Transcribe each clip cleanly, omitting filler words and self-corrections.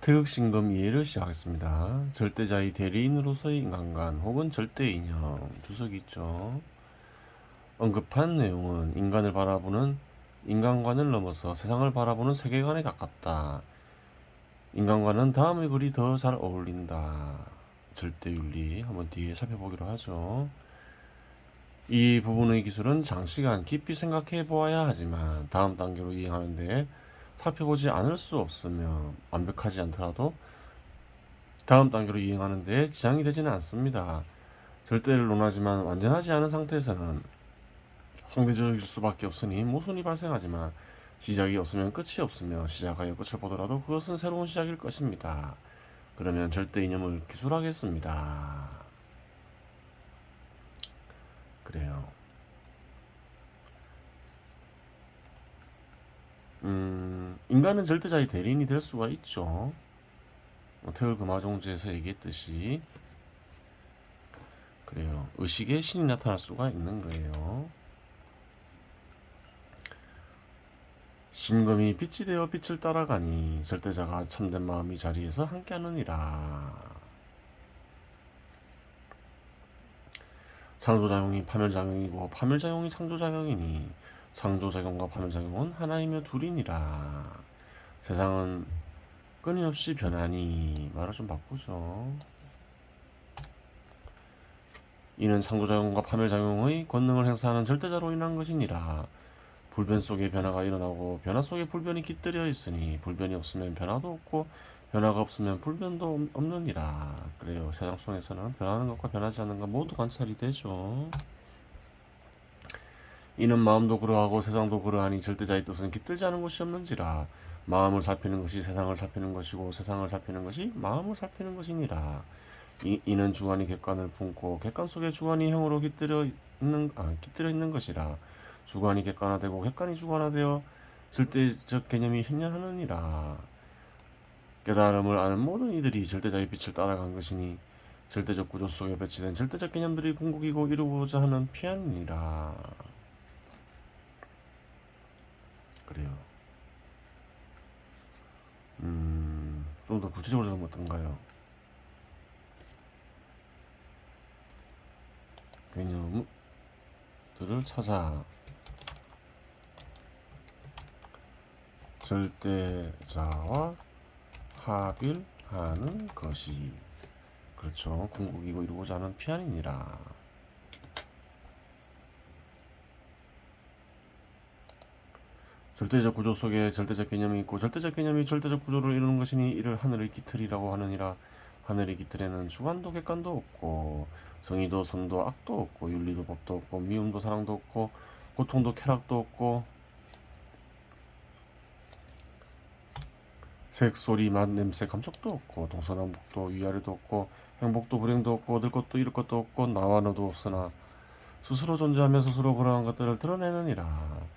태극신금 이해를 시작하겠습니다. 절대자의 대리인으로서의 인간관 혹은 절대이념 주석이 있죠. 언급한 내용은 인간을 바라보는 인간관을 넘어서 세상을 바라보는 세계관에 가깝다. 인간과는 다음의 글이 더 잘 어울린다. 절대윤리 한번 뒤에 살펴보기로 하죠. 이 부분의 기술은 장시간 깊이 생각해 보아야 하지만 다음 단계로 이행하는데 살펴보지 않을 수 없으며 완벽하지 않더라도 다음 단계로 이행하는 데 지장이 되지는 않습니다. 절대를 논하지만 완전하지 않은 상태에서는 상대적일 수밖에 없으니 모순이 발생하지만 시작이 없으면 끝이 없으며 시작하여 끝을 보더라도 그것은 새로운 시작일 것입니다. 그러면 절대 이념을 기술하겠습니다. 그래요. 인간은 절대자의 대리인이 될 수가 있죠. 태울금화종지에서 얘기했듯이 그래요. 의식의 신이 나타날 수가 있는 거예요. 신금이 빛이 되어 빛을 따라가니 절대자가 참된 마음이 자리에서 함께하느니라. 창조작용이 파멸작용이고 파멸작용이 창조작용이니 창조작용과 파멸작용은 하나이며 둘이니라. 세상은 끊임없이 변하니 말을 좀 바꾸죠. 이는 창조작용과 파멸작용의 권능을 행사하는 절대자로 인한 것이니라. 불변 속에 변화가 일어나고 변화 속에 불변이 깃들여 있으니 불변이 없으면 변화도 없고 변화가 없으면 불변도 없느니라. 그래요. 세상 속에서는 변하는 것과 변하지 않는 것 모두 관찰이 되죠. 이는 마음도 그러하고 세상도 그러하니 절대자의 뜻은 깃들지 않은 것이 없는지라. 마음을 살피는 것이 세상을 살피는 것이고 세상을 살피는 것이 마음을 살피는 것이니라. 이는 주관이 객관을 품고 객관 속에 주관이 형으로 깃들여 있는 것이라. 주관이 객관화되고 객관이 주관화되어 절대적 개념이 현현하느니라. 깨달음을 아는 모든 이들이 절대자의 빛을 따라간 것이니 절대적 구조 속에 배치된 절대적 개념들이 궁극이고 이루고자 하는 피안이니라. 그래요. 좀 더 구체적으로 좀 어떤가요? 개념들을 찾아 절대자와 합일하는 것이 그렇죠. 궁극이고 이루고자 하는 피안이니라. 절대적 구조 속에 절대적 개념이 있고 절대적 개념이 절대적 구조를 이루는 것이니 이를 하늘의 깃틀이라고 하느니라. 하늘의 깃틀에는 주관도 객관도 없고 정의도 선도 악도 없고 윤리도 법도 없고 미움도 사랑도 없고 고통도 쾌락도 없고 색, 소리, 맛, 냄새, 감촉도 없고 동서남북도 위아래도 없고 행복도 불행도 없고 얻을 것도 잃을 것도 없고 나와 너도 없으나 스스로 존재하며 스스로 그러한 것들을 드러내느니라.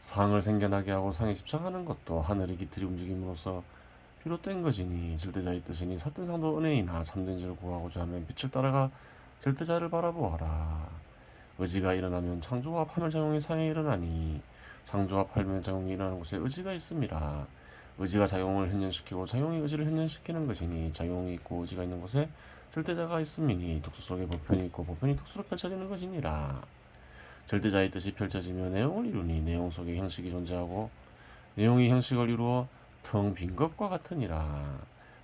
상을 생겨나게 하고 상에 집착하는 것도 하늘의 깃틀이 움직임으로써 비롯된 것이니 절대자의 뜻이니 삿된 상도 은혜이나 참된 지를 구하고자 하면 빛을 따라가 절대자를 바라보아라. 의지가 일어나면 창조와 파멸작용이 상에 일어나니 창조와 파멸작용이 일어나는 곳에 의지가 있습니다. 의지가 작용을 현현시키고 작용이 의지를 현현시키는 것이니 작용이 있고 의지가 있는 곳에 절대자가 있음이니 특수 속에 보편이 있고 보편이 특수로 펼쳐지는 것이니라. 절대자의 뜻이 펼쳐지며 내용을 이루니 내용 속에 형식이 존재하고 내용이 형식을 이루어 텅 빈 것과 같으니라.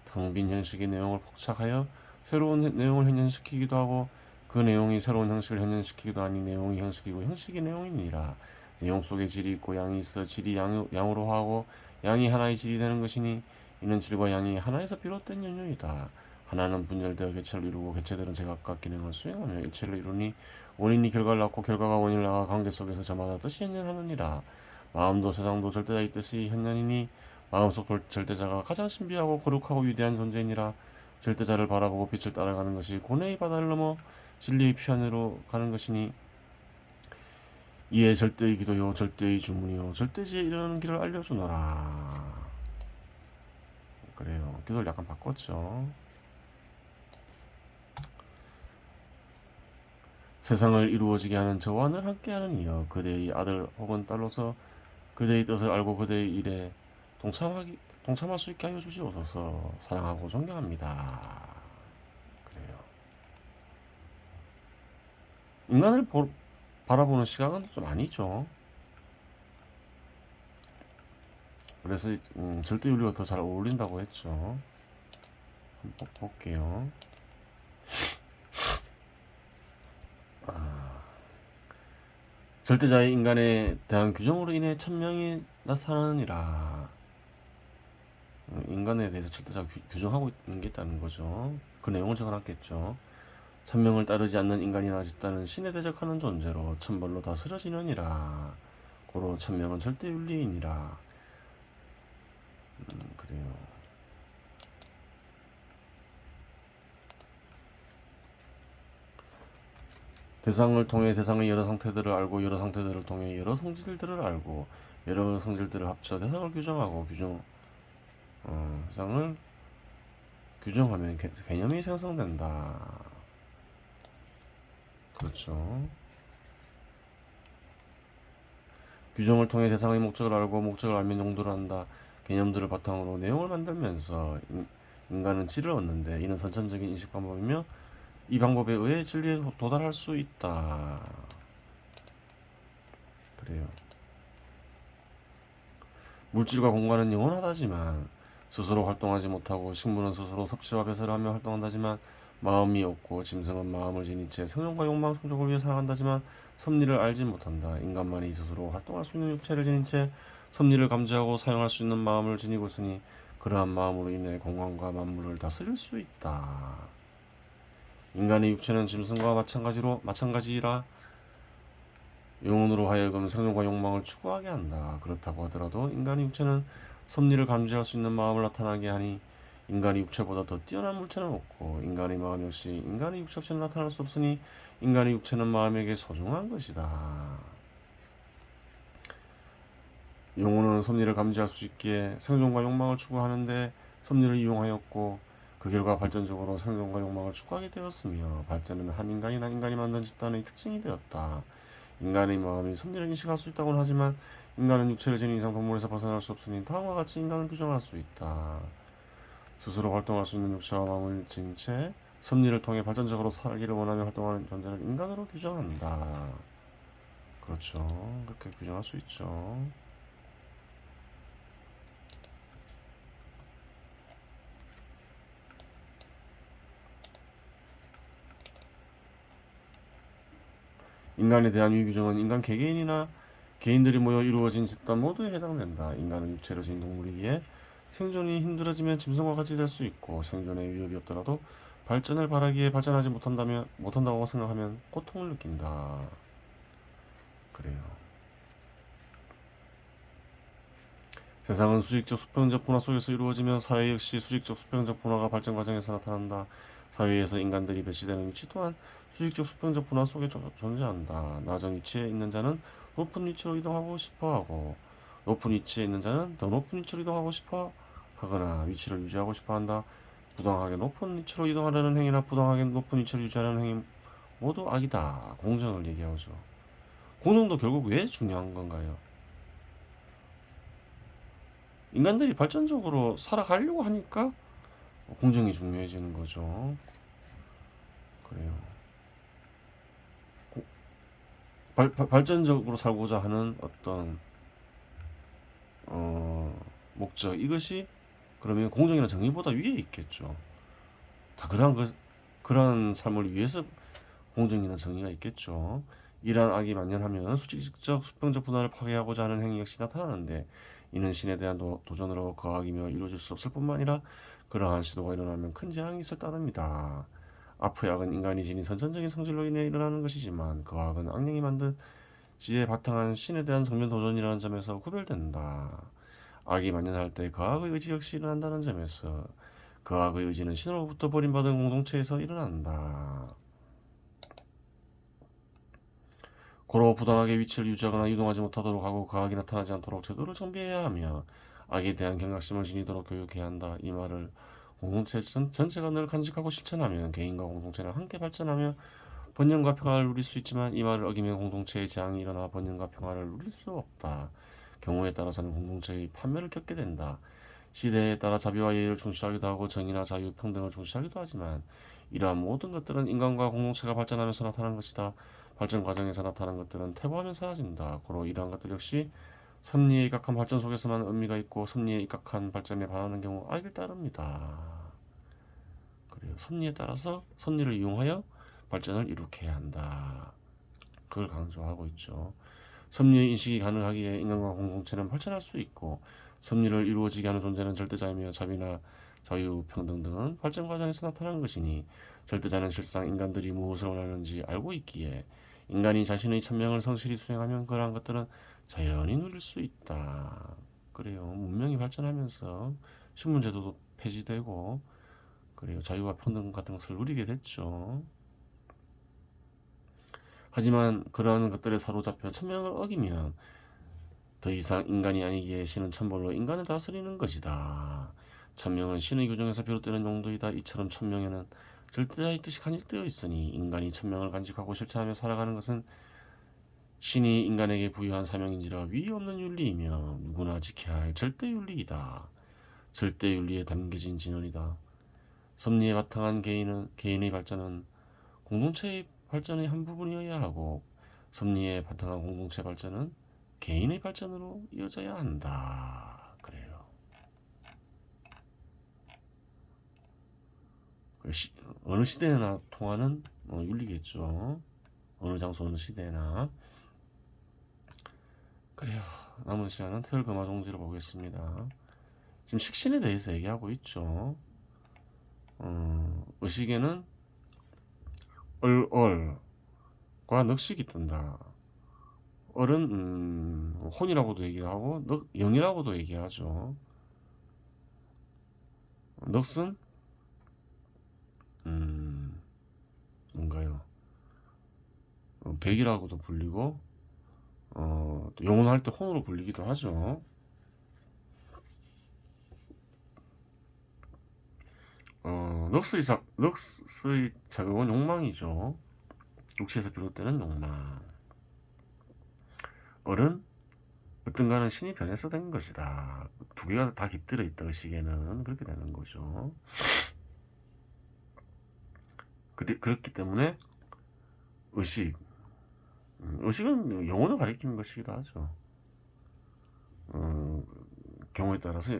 텅 빈 형식이 내용을 포착하여 새로운 내용을 현현시키기도 하고 그 내용이 새로운 형식을 현현시키기도 하니 내용이 형식이고 형식이 내용이니라. 내용 속에 질이 있고 양이 있어 질이 양으로 하고 양이 하나의 질이 되는 것이니 이는 질과 양이 하나에서 비롯된 연유이다. 하나는 분열되어 개체를 이루고 개체들은 제각각 기능을 수행하며 일체를 이루니 원인이 결과를 낳고 결과가 원인을 낳아 관계 속에서 저마다 뜻이 현현하느니라. 마음도 세상도 절대자의 뜻이 현현이니 마음속 절대자가 가장 신비하고 거룩하고 위대한 존재이니라. 절대자를 바라보고 빛을 따라가는 것이 고뇌의 바다를 넘어 진리의 편으로 가는 것이니 이에 절대의 기도요 절대의 주문이요 절대지에 이르는 길을 알려주노라. 그래요. 기도를 약간 바꿨죠. 세상을 이루어지게 하는 저와 늘 함께하는 이여 그대의 아들 혹은 딸로서 그대의 뜻을 알고 그대의 일에 동참할 수 있게 하여 주시옵소서. 사랑하고 존경합니다. 그래요. 인간을 바라보는 시각은 좀 아니죠. 그래서 절대 윤리가 더 잘 어울린다고 했죠. 한번 볼게요. 절대자의 인간에 대한 규정으로 인해 천명이 나타나느니라. 인간에 대해서 절대자가 규정하고 있는 게 있다는 거죠. 그 내용을 적어놨겠죠. 천명을 따르지 않는 인간이나 집단은 신에 대적하는 존재로 천벌로 다스려지느니라. 고로 천명은 절대윤리이니라. 그래요. 대상을 통해 대상의 여러 상태들을 알고 여러 상태들을 통해 여러 성질들을 알고 여러 성질들을 합쳐 대상을 규정하고 대상을 규정하면 개념이 생성된다. 그렇죠. 규정을 통해 대상의 목적을 알고 목적을 알면 용도를 한다. 개념들을 바탕으로 내용을 만들면서 인간은 질을 얻는데 이는 선천적인 인식 방법이며 이 방법에 의해 진리에 도달할 수 있다. 그래요. 물질과 공간은 영원하다지만 스스로 활동하지 못하고 식물은 스스로 섭취와 배설을 하며 활동한다지만 마음이 없고 짐승은 마음을 지닌 채 생존과 욕망 성적을 위해 살아간다지만 섭리를 알지 못한다. 인간만이 스스로 활동할 수 있는 육체를 지닌 채 섭리를 감지하고 사용할 수 있는 마음을 지니고 있으니 그러한 마음으로 인해 공간과 만물을 다스릴 수 있다. 인간의 육체는 짐승과 마찬가지라 영혼으로 하여금 생존과 욕망을 추구하게 한다. 그렇다고 하더라도 인간의 육체는 섭리를 감지할 수 있는 마음을 나타나게 하니 인간의 육체보다 더 뛰어난 물체는 없고 인간의 마음 역시 인간의 육체 없이는 나타날 수 없으니 인간의 육체는 마음에게 소중한 것이다. 영혼은 섭리를 감지할 수 있기에 생존과 욕망을 추구하는데 섭리를 이용하였고 그 결과 발전적으로 생존과 욕망을 추구하게 되었으며 발전은 한 인간이나 인간이 만든 집단의 특징이 되었다. 인간의 마음이 섭리를 인식할 수 있다고는 하지만 인간은 육체를 지닌 이상 동물에서 벗어날 수 없으니 다음과 같이 인간을 규정할 수 있다. 스스로 활동할 수 있는 육체와 마음을 지닌 채 섭리를 통해 발전적으로 살기를 원하며 활동하는 존재를 인간으로 규정한다. 그렇죠. 그렇게 규정할 수 있죠. 인간에 대한 이 규정은 인간 개개인이나 개인들이 모여 이루어진 집단 모두에 해당된다. 인간은 육체를 지닌 동물이기에 생존이 힘들어지면 짐승과 같이 될 수 있고 생존에 위협이 없더라도 발전을 바라기에 발전하지 못한다고 생각하면 고통을 느낀다. 그래요. 세상은 수직적 수평적 분화 속에서 이루어지며 사회 역시 수직적 수평적 분화가 발전 과정에서 나타난다. 사회에서 인간들이 배치되는 위치 또한 수직적 수평적 분화 속에 존재한다. 낮은 위치에 있는 자는 높은 위치로 이동하고 싶어하고 높은 위치에 있는 자는 더 높은 위치로 이동하고 싶어 하거나 위치를 유지하고 싶어 한다. 부당하게 높은 위치로 이동하려는 행위나 부당하게 높은 위치를 유지하려는 행위 모두 악이다. 공정을 얘기하죠. 공정도 결국 왜 중요한 건가요? 인간들이 발전적으로 살아가려고 하니까 공정이 중요해지는 거죠. 그래요. 발전적으로 살고자 하는 어떤 목적 이것이 그러면 공정이나 정의보다 위에 있겠죠. 다 그러한 삶을 위해서 공정이나 정의가 있겠죠. 이러한 악이 만연하면 수직적 수평적 분화를 파괴하고자 하는 행위 역시 나타나는데 이는 신에 대한 도전으로 그 악이며 이루어질 수 없을 뿐만 아니라 그러한 시도가 일어나면 큰 재앙이 있을 따릅니다. 악의 악은 인간이 지닌 선천적인 성질로 인해 일어나는 것이지만 그 악은 악령이 만든 지혜에 바탕한 신에 대한 성면 도전이라는 점에서 구별된다. 악이 만연할 때 그 악의 의지 역시 일어난다는 점에서 그 악의 의지는 신으로부터 버림받은 공동체에서 일어난다. 고로 부당하게 위치를 유지하거나 이동하지 못하도록 하고 그 악이 나타나지 않도록 제도를 정비해야 하며 악에 대한 경각심을 지니도록 교육해야 한다. 이 말을 공동체 전체가 늘 간직하고 실천하면 개인과 공동체는 함께 발전하며 번영과 평화를 누릴 수 있지만 이 말을 어기면 공동체의 재앙이 일어나 번영과 평화를 누릴 수 없다. 경우에 따라서는 공동체의 파멸을 겪게 된다. 시대에 따라 자비와 예의를 중시하기도 하고 정의나 자유, 평등을 중시하기도 하지만 이러한 모든 것들은 인간과 공동체가 발전하면서 나타나는 것이다. 발전 과정에서 나타나는 것들은 퇴보하면 사라진다. 고로 이러한 것들 역시 섭리에 입각한 발전 속에서만 의미가 있고 섭리에 입각한 발전에 반하는 경우 악을 따릅니다. 그래요. 섭리에 따라서 섭리를 이용하여 발전을 이룩 해야 한다. 그걸 강조하고 있죠. 섭리의 인식이 가능하기에 인간과 공동체는 발전할 수 있고 섭리를 이루어지게 하는 존재는 절대자이며 자비나 자유, 평등 등은 발전 과정에서 나타나는 것이니 절대자는 실상 인간들이 무엇을 원하는지 알고 있기에 인간이 자신의 천명을 성실히 수행하면 그러한 것들은 자연히 누릴 수 있다. 그래요. 문명이 발전하면서 신분제도도 폐지되고 그래요. 자유와 평등 같은 것을 누리게 됐죠. 하지만 그러한 것들에 사로잡혀 천명을 어기면 더 이상 인간이 아니기에 신은 천벌로 인간을 다스리는 것이다. 천명은 신의 규정에서 비롯되는 용도이다. 이처럼 천명에는 절대자의 뜻이 간직되어 있으니 인간이 천명을 간직하고 실천하며 살아가는 것은 신이 인간에게 부여한 사명인지라 위에 없는 윤리이며 누구나 지켜야 할 절대윤리이다. 절대윤리에 담겨진 진언이다. 섭리에 바탕한 개인의 발전은 공동체의 발전의 한 부분이어야 하고 섭리에 바탕한 공동체 발전은 개인의 발전으로 이어져야 한다. 그래요. 어느 시대나 통하는 윤리겠죠. 어느 장소 어느 시대나. 그래요. 남은 시간은 태을금화종지를 보겠습니다. 지금 식신에 대해서 얘기하고 있죠. 의식에는 얼과 넋식이 뜬다. 얼은 혼이라고도 얘기하고 영이라고도 얘기하죠. 넋은 뭔가요? 백이라고도 불리고 또 영혼할 때 혼으로 불리기도 하죠. 넋의 작용은 욕망이죠. 육체에서 비롯되는 욕망. 얼은 어떤가는 신이 변해서 된 것이다. 두 개가 다 깃들어 있다. 의식에는 그렇게 되는 거죠. 그렇기 때문에 의식은 영혼을 가리키는 것이기도 하죠. 경우에 따라서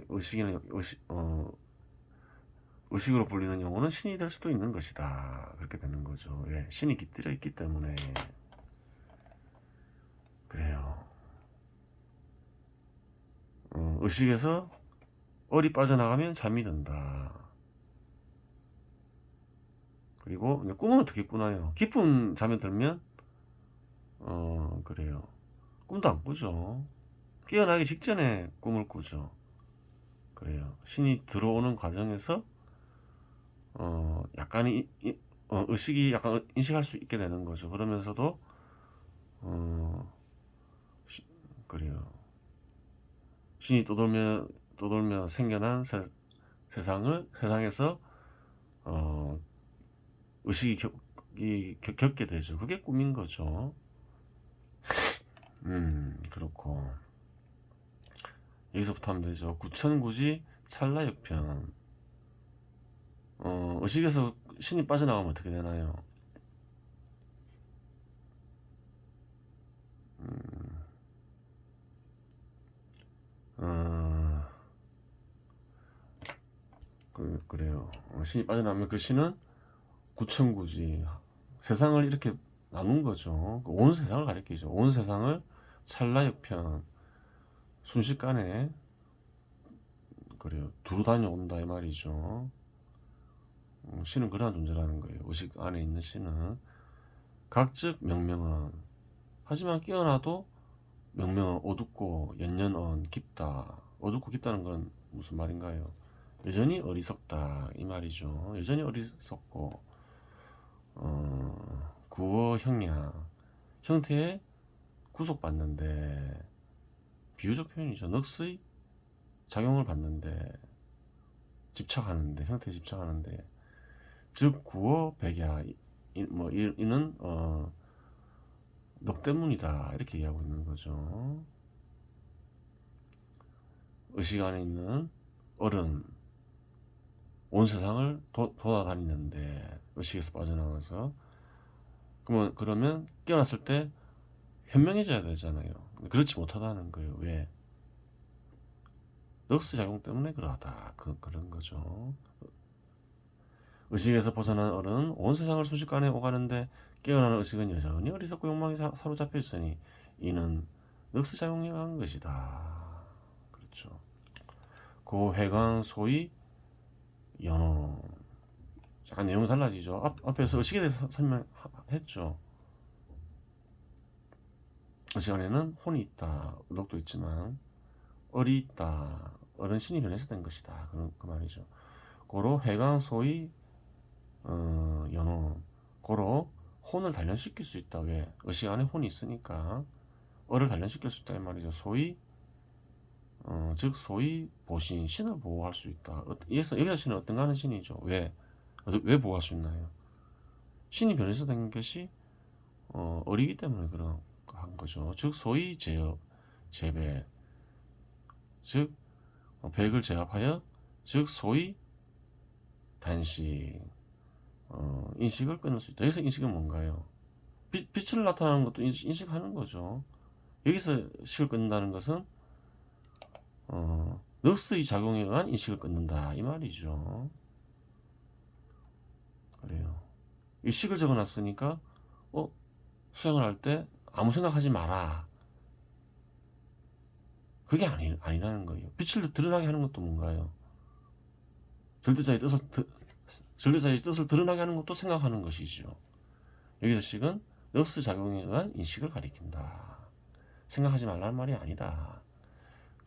의식으로 불리는 영혼은 신이 될 수도 있는 것이다. 그렇게 되는 거죠. 예, 신이 깃들어 있기 때문에 그래요. 의식에서 얼이 빠져나가면 잠이 든다. 그리고 꿈은 어떻게 꾸나요? 깊은 잠에 들면 그래요. 꿈도 안 꾸죠. 깨어나기 직전에 꿈을 꾸죠. 그래요. 신이 들어오는 과정에서 약간 의식이 약간 인식할 수 있게 되는 거죠. 그러면서도 그래요. 신이 떠돌며 생겨난 세상에서 의식이 겪게 되죠. 그게 꿈인 거죠. 그렇고 여기서부터 하면 되죠. 구천구지 찰나역편. 의식에서 신이 빠져나가면 어떻게 되나요? 그래요. 신이 빠져나가면 그 신은 구천구지 세상을 이렇게 나눈 거죠. 온 세상을 가리키죠. 온 세상을 찰나역편 순식간에 그래요. 두루 다녀온다 이 말이죠. 신은 그러한 존재라는 거예요. 의식 안에 있는 신은 각즉 명명은 하지만 깨어나도 명명은 어둡고 연연언 깊다. 어둡고 깊다는 건 무슨 말인가요? 여전히 어리석다 이 말이죠. 여전히 어리석고 구어 형량 형태에 구속받는데 비유적 표현이죠. 넋의 작용을 받는데 집착하는데 형태에 집착하는데 즉 구어 백야 이는 넋 때문이다 이렇게 이해하고 있는 거죠. 의식 안에 있는 어른 온 세상을 돌아다니는데 의식에서 빠져나와서 그러면 깨어났을 때 현명해져야 되잖아요. 그렇지 못하다는 거예요. 왜? 럭스 작용 때문에 그러하다. 그런 거죠. 의식에서 벗어난 어른 온 세상을 순식간에 오가는데 깨어나는 의식은 여전히 어리석고 욕망에 사로잡혀 있으니 이는 럭스 작용에 의한 것이다. 그렇죠. 그 회광 소위 연어. 약간 내용이 달라지죠. 앞에서 의식에 대해서 설명했죠. 의식 안에는 혼이 있다. 의독도 있지만 얼이 있다. 얼은 신이 변해서 된 것이다. 그 말이죠. 고로 회광 소위 연어. 고로 혼을 단련시킬 수 있다. 왜? 의식 안에 혼이 있으니까 얼을 단련시킬 수 있다 이 말이죠. 즉 소위 보신, 신을 보호할 수 있다. 여기서 신은 어떤가 하는 신이죠. 왜 보호할 수 있나요? 신이 변해서 된 것이 어리기 때문에 그런 한 거죠. 즉 소위 재배, 즉 백을 제압하여, 즉 소위 단식, 인식을 끊을 수 있다. 여기서 인식은 뭔가요? 빛을 나타나는 것도 인식하는 거죠. 여기서 식을 끊는다는 것은 럭스의 작용에 의한 인식을 끊는다 이 말이죠. 그래요. 이 식을 적어놨으니까 수행을 할 때 아무 생각하지 마라. 그게 아니라는 거예요. 빛을 드러나게 하는 것도 뭔가요? 절대자의 뜻을 드러나게 하는 것도 생각하는 것이죠. 여기서 식은 럭스 작용에 의한 인식을 가리킨다. 생각하지 말라는 말이 아니다.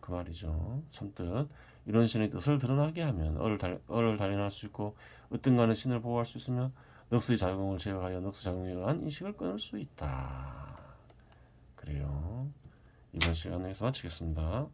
그 말이죠. 선뜻 이런 신의 뜻을 드러나게 하면 얼을 단련할 수 있고 으뜸가는 신을 보호할 수 있으며 럭스의 작용을 제어하여 럭스 작용에 의한 인식을 끊을 수 있다. 그래요. 이번 시간에서 마치겠습니다.